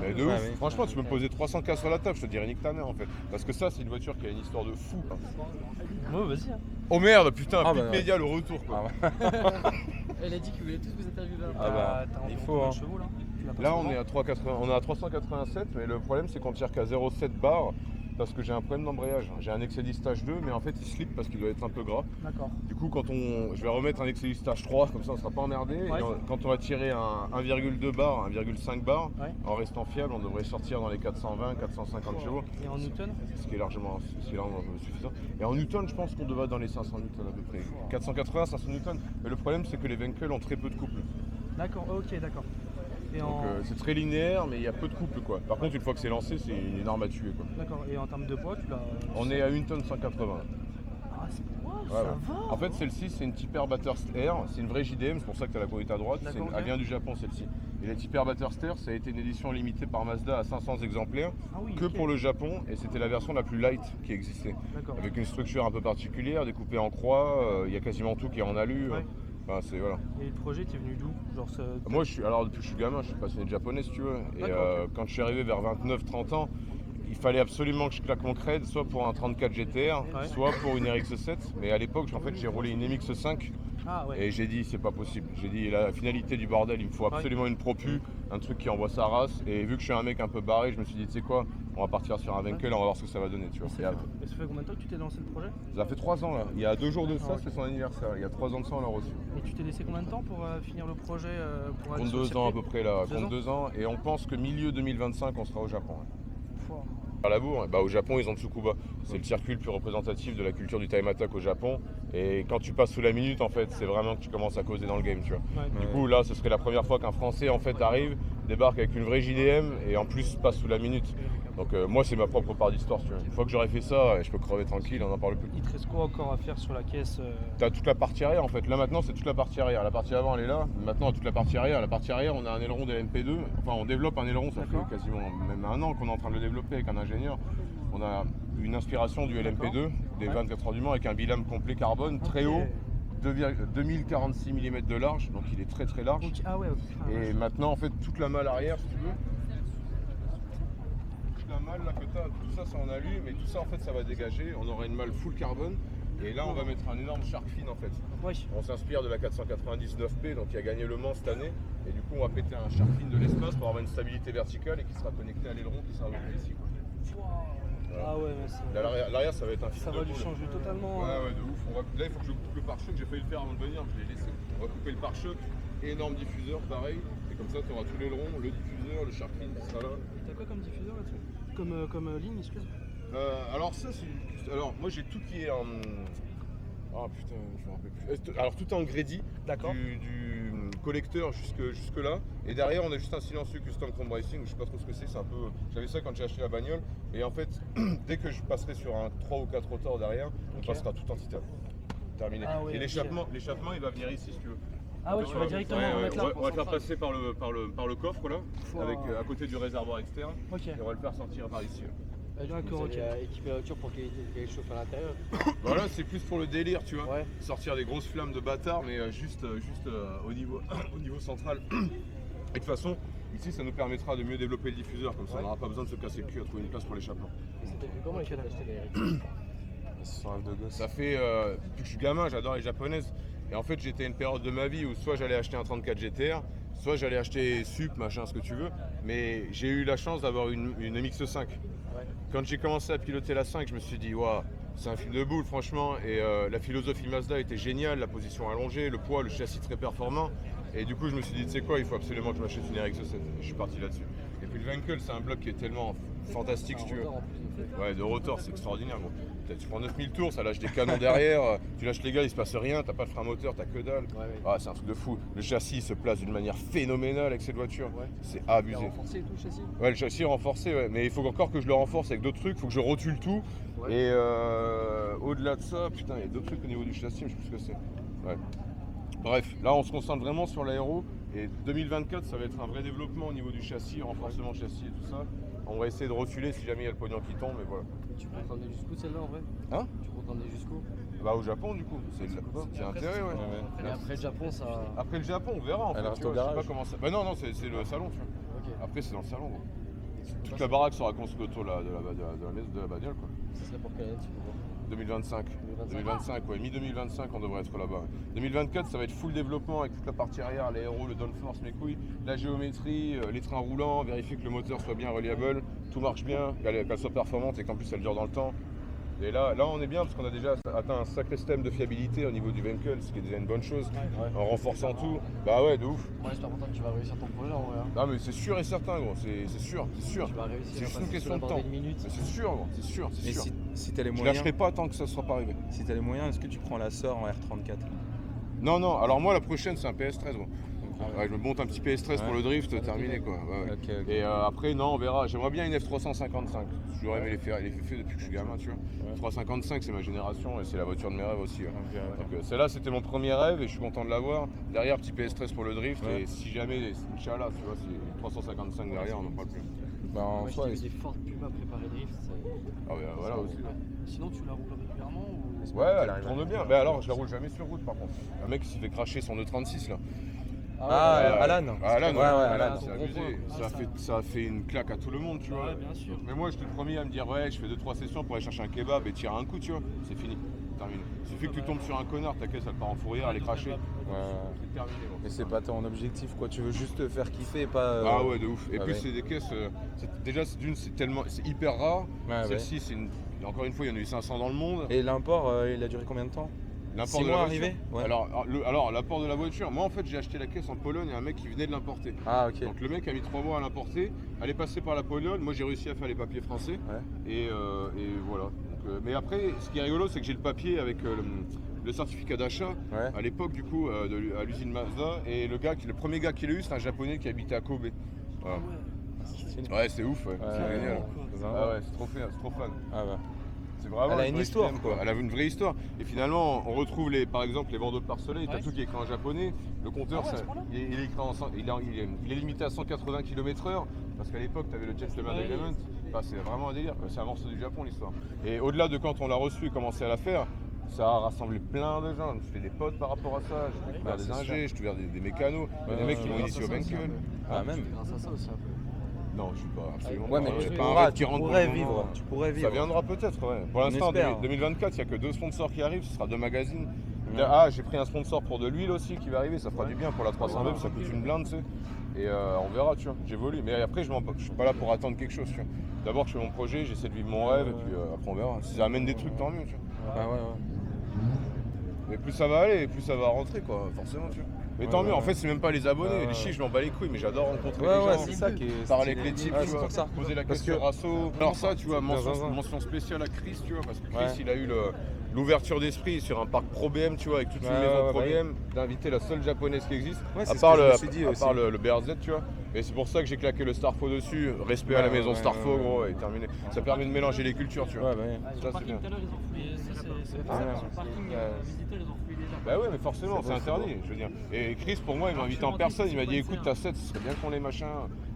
Mais de ouf, franchement, tu peux me poser 300K sur la table, je te dirais nique ta mère en fait. Parce que ça, c'est une voiture qui a une histoire de fou. Ouais, vas-y. Hein. Oh merde, putain, Ah Pic bah, Média, le retour quoi. Elle a dit qu'il voulait tous vous interviewer. Ah bah, T'as il environ faut, combien hein. de chevaux là? Tu l'as pas Là, souvent on est à 387, mais le problème, c'est qu'on tire qu'à 0,7 bar parce que j'ai un problème d'embrayage. J'ai un Excelis stage 2, mais en fait, il slip parce qu'il doit être un peu gras. D'accord. Du coup, je vais remettre un Excelis stage 3, comme ça, on sera pas emmerdé. Ouais. Et quand on va tirer un 1,2 bar, 1,5 bar, Ouais. en restant fiable, on devrait sortir dans les 420, 450 chevaux. Et en Newton? Ce qui est largement suffisant. Et en Newton, je pense qu'on devrait être dans les 500 Newton à peu près. 480, 500 Newton. Mais le problème, c'est que les Wankel ont très peu de couple. D'accord, ok, d'accord. Et Donc c'est très linéaire, mais il y a peu de couple quoi. Par contre, une fois que c'est lancé, c'est une arme à tuer quoi. D'accord, et en termes de poids, tu l'as. On est à 1 tonne 180. Ah, Ouais, ça ouais. va. En fait, celle-ci, c'est une Tipper Bathurst Air. C'est une vraie JDM, c'est pour ça que tu as la conduite à droite. D'accord, ok. Elle vient du Japon celle-ci. Et la Tipper Bathurst Air, ça a été une édition limitée par Mazda à 500 exemplaires, Ah oui, que ok. pour le Japon. Et c'était la version la plus light qui existait. D'accord. Avec une structure un peu particulière, découpée en croix. Il y a quasiment tout qui est en alu. Ouais. Enfin, c'est voilà. Et le projet, t'es venu d'où? Genre, Moi, depuis que je suis gamin, je suis passionné de japonais, si tu veux. Et D'accord, ok. quand je suis arrivé vers 29-30 ans, il fallait absolument que je claque mon cred, soit pour un 34 GTR, Ouais. soit pour une RX-7. Mais à l'époque, en fait, j'ai roulé une MX-5 Ah ouais. et j'ai dit, c'est pas possible. J'ai dit, la finalité du bordel, il me faut absolument une propu, un truc qui envoie sa race. Et vu que je suis un mec un peu barré, je me suis dit, tu sais quoi, on va partir sur un Wankel, on va voir ce que ça va donner, tu vois. Et ça fait combien de temps que tu t'es lancé le projet? Ça fait 3 ans là. Il y a 2 jours de ça, Ah ouais. c'est son anniversaire. Il y a 3 ans de ça, on l'a reçu. Et tu t'es laissé combien de temps pour finir le projet pour aller Compte sur le 2 ans à circuit? peu près là, 2 compte ans 2 ans. Et on pense que milieu 2025, on sera au Japon. Fouah. À la bourre, bah, au Japon, ils ont Tsukuba. C'est le circuit le plus représentatif de la culture du time attack au Japon. Et quand tu passes sous la minute, en fait, c'est vraiment que tu commences à causer dans le game, tu vois. Ouais. Du coup, là, ce serait la première fois qu'un Français, en fait, arrive, débarque avec une vraie JDM et en plus passe sous la minute. Donc moi, c'est ma propre part d'histoire, tu vois. Une fois que j'aurai fait ça, je peux crever tranquille, on n'en parle plus. Il te reste quoi encore à faire sur la caisse T'as toute la partie arrière, en fait. Là, maintenant, c'est toute la partie arrière. La partie avant, elle est là. Maintenant, toute la partie arrière. La partie arrière, on a un aileron de LMP2. Enfin, on développe un aileron, ça D'accord. fait quasiment même 1 an qu'on est en train de le développer avec un ingénieur. On a une inspiration du LMP2, des Ouais. 24 heures du Mans, avec un bilame complet carbone, très Ok. haut, 2046 mm de large, donc il est très très large. Ok. Ah ouais, ok. Ah, Et ouais. maintenant, en fait, toute la malle arrière, si tu veux, toute la malle là que tu as, tout ça c'est en alu, mais tout ça en fait ça va dégager. On aura une malle full carbone. Et là, on va mettre un énorme shark fin en fait. Ouais. On s'inspire de la 499P, donc qui a gagné le Mans cette année. Et du coup, on va péter un shark fin de l'espace pour avoir une stabilité verticale et qui sera connecté à l'aileron qui sera bloqué ici. Voilà. Ah ouais, mais c'est- L'arrière, ça va être un film ça de va lui boule. changer totalement. Ouais, ouais, de ouf. Là, il faut que je coupe le pare-choc. J'ai failli le faire avant de venir, mais je l'ai laissé. On va couper le pare-choc, énorme diffuseur, pareil. Et comme ça, tu auras tout l'aileron, le diffuseur, le shark fin qui sera là. Et t'as quoi comme diffuseur là-dessus? Comme ligne, excuse? Alors ça, alors moi j'ai tout qui est en... Ah putain, je me rappelle plus. Alors tout est en grédy, D'accord. du collecteur jusque là. Et derrière on a juste un silencieux custom chrome racing, je sais pas trop ce que c'est un peu... J'avais ça quand j'ai acheté la bagnole. Et en fait, dès que je passerai sur un 3 ou 4 rotors derrière, on Ok. passera tout en titane. Terminé. Ah ouais, et ok. l'échappement il va venir ici si tu veux. Ah ouais, tu vas directement Ouais, remettre là. on va le faire passer par le coffre là, Wow. avec, à côté du réservoir externe. Ok. Et on va le faire sortir par ici. D'accord, ok. Équiper la voiture pour qu'elle chauffe à l'intérieur. Voilà, c'est plus pour le délire, tu vois. Ouais. Sortir des grosses flammes de bâtard, mais juste au niveau central. Et de toute façon, ici, ça nous permettra de mieux développer le diffuseur, comme ça, on n'aura pas besoin de se casser le cul à trouver une place pour l'échappement. Et ça t'a fait comment Ok, les d'accord. acheter les C'est son rêve de gosse. Ça fait, depuis que je suis gamin, j'adore les japonaises. Et en fait, j'étais à une période de ma vie où soit j'allais acheter un 34 GTR, soit j'allais acheter Sup, machin, ce que tu veux. Mais j'ai eu la chance d'avoir une MX-5. Ouais. Quand j'ai commencé à piloter la 5, je me suis dit, waouh, c'est un film de boule, franchement. Et la philosophie Mazda était géniale, la position allongée, le poids, le châssis très performant. Et du coup, je me suis dit, tu sais quoi, il faut absolument que je m'achète une RX-7. Et je suis parti là-dessus. Et puis le Wankel, c'est un bloc qui est tellement fantastique, si tu veux. En plus, donc, Ouais, de rotor, c'est extraordinaire, gros. Tu prends 9000 tours, ça lâche des canons derrière, tu lâches les gars, il se passe rien, t'as pas de frein moteur, t'as que dalle. Ouais, ouais. Ah, c'est un truc de fou. Le châssis il se place d'une manière phénoménale avec cette voiture. Ouais. C'est Il a abusé. renforcé et tout le châssis. Ouais, le châssis est renforcé, ouais. Mais il faut encore que je le renforce avec d'autres trucs, il faut que je rotule tout. Ouais. Et au-delà de ça, putain, il y a d'autres trucs au niveau du châssis, mais je sais plus ce que c'est. Ouais. Bref, là on se concentre vraiment sur l'aéro. Et 2024, ça va être un vrai développement au niveau du châssis, renforcement châssis et tout ça. On va essayer de rotuler si jamais il y a le pognon qui tombe, mais voilà. Tu comptes emmener jusqu'où celle-là en vrai? Hein? Tu comptes emmener jusqu'où? Bah au Japon du coup, c'est intérêt, ouais. Et après le Japon, ça. Après le Japon, on verra en Elle fait. reste tu au vois, je sais garage. pas comment ça. Bah non, non, c'est le salon, tu vois. Ok. Après, c'est dans le salon. Gros. toute la baraque sera construite autour de la bagnole, quoi. Ça serait pour quelle année, tu peux voir 2025. 2025. Ouais, mi-2025 on devrait être là-bas. 2024 ça va être full développement avec toute la partie arrière, l'aéro, le downforce, mes couilles, la géométrie, les trains roulants, vérifier que le moteur soit bien reliable, tout marche bien, qu'elle soit performante et qu'en plus elle dure dans le temps. Et là on est bien parce qu'on a déjà atteint un sacré système de fiabilité au niveau du vehicle, ce qui est déjà une bonne chose, en renforçant tout. Bah ouais, de ouf. Moi j'espère pourtant que tu vas réussir ton projet en vrai. Non mais c'est sûr et certain gros, c'est sûr. Tu vas réussir. C'est juste à une passer question sous de la temps. bordée de minutes. Mais c'est sûr gros, c'est sûr. Mais si t'as les Je moyens, lâcherai pas tant que ça sera pas arrivé. si t'as les moyens, est-ce que tu prends la SOR en R34? Non, alors moi la prochaine c'est un PS13 gros. Ah ouais. Ouais, je me monte un petit PS13 pour le drift, terminé quoi. Ouais. Ok. Et après, non, on verra. J'aimerais bien une F355. J'ai toujours aimé les faire depuis que je suis gamin, tu vois. Ouais. 355, c'est ma génération et c'est la voiture de mes rêves aussi. Ouais. Ok, ouais. Donc celle-là, c'était mon premier rêve et je suis content de l'avoir. Derrière, petit PS13 pour le drift. Ouais. Et si jamais, Inch'Allah, tu vois, c'est 355 derrière, on n'en parle plus. Bah, en Moi soi, j'ai vu des fortes Puma préparées drift. Ah ouais, voilà aussi. Sinon, tu la roules régulièrement ou... Ouais, elle tourne bien. Mais alors, je la roule jamais sur route par contre. Un mec qui s'est fait cracher son E36 là. Alan. Alan, Ouais, Alan, Alan. c'est abusé. Ça a fait une claque à tout le monde, tu vois. Ouais, bien sûr. Mais moi, j'étais le premier à me dire, ouais, je fais 2-3 sessions pour aller chercher un kebab et tirer un coup, tu vois. C'est fini, terminé. Il suffit que tu tombes sur un connard, ta caisse, elle part en fourrière, elle est crachée. Ouais. C'est terminé. Bon. Mais c'est pas ton objectif, quoi. Tu veux juste te faire kiffer et pas. Ah ouais, de ouf. Et ah plus, ouais. c'est des caisses. Déjà, c'est hyper rare. Ouais, Celle-ci, encore une fois, il y en a eu 500 dans le monde. Et l'import, il a duré combien de temps? L'import 6 de la mois voiture. arrivé? Ouais. Alors, l'apport de la voiture, moi en fait j'ai acheté la caisse en Pologne et un mec qui venait de l'importer. Ah, ok. Donc le mec a mis 3 mois à l'importer, elle est passée par la Pologne, moi j'ai réussi à faire les papiers français Ouais. et voilà. Donc, mais après ce qui est rigolo c'est que j'ai le papier avec le certificat d'achat Ouais. à l'époque du coup à l'usine Mazda et le premier gars qui l'a eu c'est un japonais qui habitait à Kobe. Voilà. Ouais c'est ouf, ouais. C'est génial. Ah ouais, c'est trop fun. Ah bah. C'est vraiment Elle a une vraie histoire, système, quoi. Elle a une vraie histoire. Et finalement, on retrouve par exemple les bandeaux de pare-soleil, t'as tout qui est écrit en japonais. Le compteur, il est écrit il est limité à 180 km/h parce qu'à l'époque, t'avais le Gentleman Element. Enfin, c'est vraiment un délire. C'est un morceau du Japon l'histoire. Et au-delà de quand on l'a reçu et commencé à la faire, ça a rassemblé plein de gens. Je me suis fait des potes par rapport à ça. J'ai découvert des ingés, j'ai découvert des mécanos, des mecs qui m'ont initié au Benkel. Ah, même. Grâce à ça aussi un peu. Non, je suis pas absolument Ouais, pas. mais J'ai tu pas un pourras, rêve qui rentre pour le moment. tu pourrais vivre. Ça viendra peut-être, ouais. Pour l'instant, espère. 2024, il n'y a que 2 sponsors qui arrivent, ce sera 2 magazines. Ouais. Ah, j'ai pris un sponsor pour de l'huile aussi qui va arriver, ça fera du bien pour la 300 web, ça coûte une blinde, tu sais. Et on verra, tu vois, j'évolue. Mais après, je suis pas là pour attendre quelque chose, tu vois. D'abord, je fais mon projet, j'essaie de vivre mon rêve, et puis après, on verra. Si ça amène des trucs, tant mieux, tu vois. Ah ouais. Mais plus ça va aller, plus ça va rentrer, quoi, forcément, tu vois. Mais tant mieux, en fait, c'est même pas les abonnés, les chiffres, je m'en bats les couilles, mais j'adore rencontrer les gens. c'est ça qui est. Parler avec les types, Ouais, tu c'est vois, pour ça. poser la Parce question que- Rasso. Alors ça, tu vois, Zinzin. mention spéciale à Chris, tu vois, parce que Chris, Ouais. il a eu l'ouverture d'esprit sur un parc Pro BM, tu vois, avec toutes les Ouais, maisons ouais, Pro bah oui. BM, d'inviter la seule japonaise qui existe, Ouais, à c'est ce part que je le me suis dit aussi. le BRZ, tu vois. Et c'est pour ça que j'ai claqué le Starfo dessus, respect à la Ouais, maison ouais, Starfo, ouais, gros, et terminé. Ça permet de mélanger les cultures, tu vois. Ouais, bah oui. Sur Ça, le c'est bien. parking, tout à l'heure, ils ont fouillé. Ça, c'est Ouais, sur le parking, ouais. les visiteurs, ils ont fouillé les gens. Bah ouais, mais forcément, c'est C'est beau, interdit, je veux dire. Et Chris, pour moi, il m'a invité en personne, il m'a dit écoute, t'as 7, ce serait bien qu'on les machins.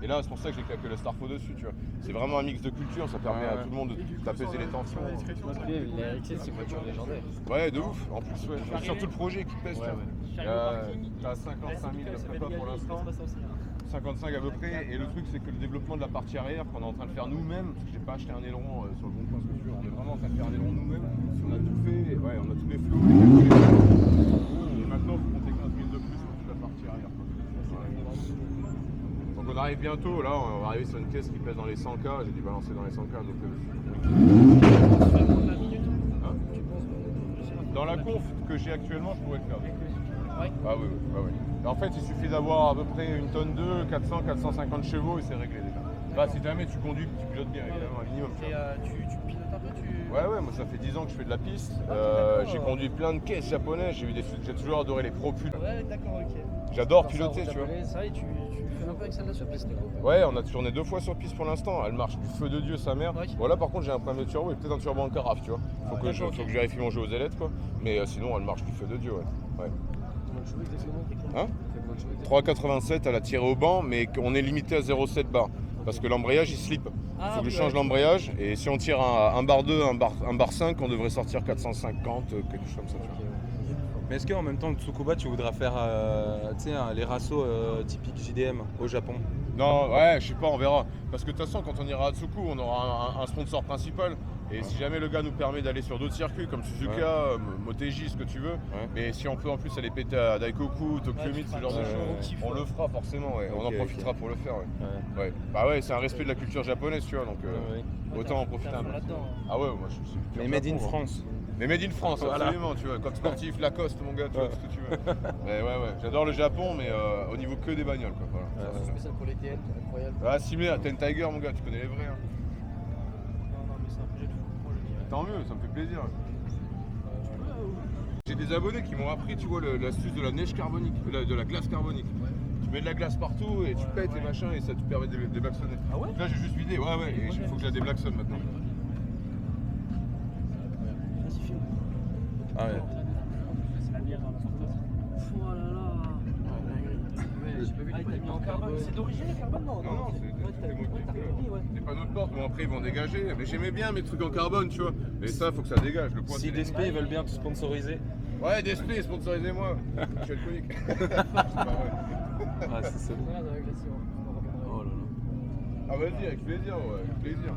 Et là, c'est pour ça que j'ai claqué le Starfo dessus, tu vois. C'est vraiment un mix de culture, ça permet à Ouais. tout le monde d'apaiser les tensions. La RX-7, c'est une voiture légendaire. Ouais, de ouf, en plus, ouais. Surtout le projet qui pèse, tu vois. J'arrive au parking. T'as 55 000 de prépa pour l'instant, Ça aussi, hein. 55 à peu près, et le truc c'est que le développement de la partie arrière qu'on est en train de faire nous-mêmes, parce que j'ai pas acheté un aileron sur le bon point ce que tu veux, on est vraiment en train de faire un aileron nous-mêmes, on a tout fait, ouais, on a tous les flots, les calculs, et maintenant il faut compter 15 000 de plus pour toute la partie arrière. Donc on arrive bientôt, là on va arriver sur une caisse qui pèse dans les 100K, j'ai dû balancer dans les 100K, donc La minute. Hein Tu penses, je sais pas. dans la conf que j'ai actuellement, je pourrais le faire. Ouais. Ah oui, oui, ah oui. En fait, il suffit d'avoir à peu près une tonne 2, 400, 450 chevaux et c'est réglé déjà. Bah, si jamais tu conduis, tu pilotes bien, évidemment, un minimum. tu Et vois. tu pilotes un peu, Ouais, moi ça fait 10 ans que je fais de la piste. J'ai conduit plein de caisses japonaises, j'ai toujours adoré les propulses. Ouais, d'accord, ok. J'adore piloter, tu vois. Ça, et tu fais un peu avec celle-là sur piste. Ouais, on a tourné 2 fois sur piste pour l'instant, elle marche du feu de Dieu sa mère. Ouais. Voilà, par contre j'ai un problème de turbo et peut-être un turbo en carafe, tu vois. Faut que je vérifie mon jeu aux ailettes, quoi. Mais sinon elle marche du feu de Dieu, ouais. Hein 3,87, elle a tiré au banc, mais on est limité à 0,7 bar. Parce que l'embrayage il slip. Il faut que je change l'embrayage et si on tire un bar 2, un bar 5, on devrait sortir 450, quelque chose comme ça. Tu vois. Mais est-ce qu'en même temps que Tsukuba, tu voudras faire tu sais, les rassos typiques JDM au Japon? Non, ouais, je sais pas, on verra. Parce que de toute façon, quand on ira à Atsuku, on aura un sponsor principal. Et si jamais le gars nous permet d'aller sur d'autres circuits comme Suzuka, Motegi, ce que tu veux, mais si on peut en plus aller péter à Daikoku, Tokyo Meet, ce genre de choses, on le fera forcément, ouais. On en profitera pour le faire, ouais. Ouais. Bah ouais, c'est un respect de la culture japonaise, tu vois, donc autant en profiter un peu. là-dedans. Ah ouais, moi je suis. Mais Made in France. Mais Made in France, Voilà. absolument, tu vois. Code sportif, Lacoste, mon gars, tu vois, ce que tu veux. Mais ouais, j'adore le Japon, mais au niveau que des bagnoles, quoi. Voilà. C'est spécial pour les TN, c'est incroyable. Ah, Simé, Ten Tiger, mon gars, tu connais les vrais. Hein. Non, mais c'est un projet de fou. Moi, je le dirais. Tant mieux, ça me fait plaisir. J'ai des abonnés qui m'ont appris, tu vois, l'astuce de la neige carbonique, de la glace carbonique. Tu mets de la glace partout et tu pètes et machin et ça te permet de déblaxonner. Ah ouais? Donc là, j'ai juste vidé, ouais, et il faut que je la déblaxonne maintenant. Vas-y, filme. Ah ouais. C'est la bière dans la surface. Oh là là. Ouais, j'ai pas vu Ah, les il t'a mis en carbone. C'est d'origine le carbone, non? Non, c'est t'as modifié. mis, ouais. Des panneaux de porte, bon après ils vont dégager, mais j'aimais bien mes trucs en carbone, tu vois. Mais ça, faut que ça dégage. Le point, Si c'est les- DSP ils veulent bien te sponsoriser. Ouais, DSP, sponsorisez-moi. Je suis alcoolique. C'est pas vrai. Ah, c'est ça. Regarde avec la cire. Oh là là. Ah vas-y, avec plaisir, ouais, avec plaisir.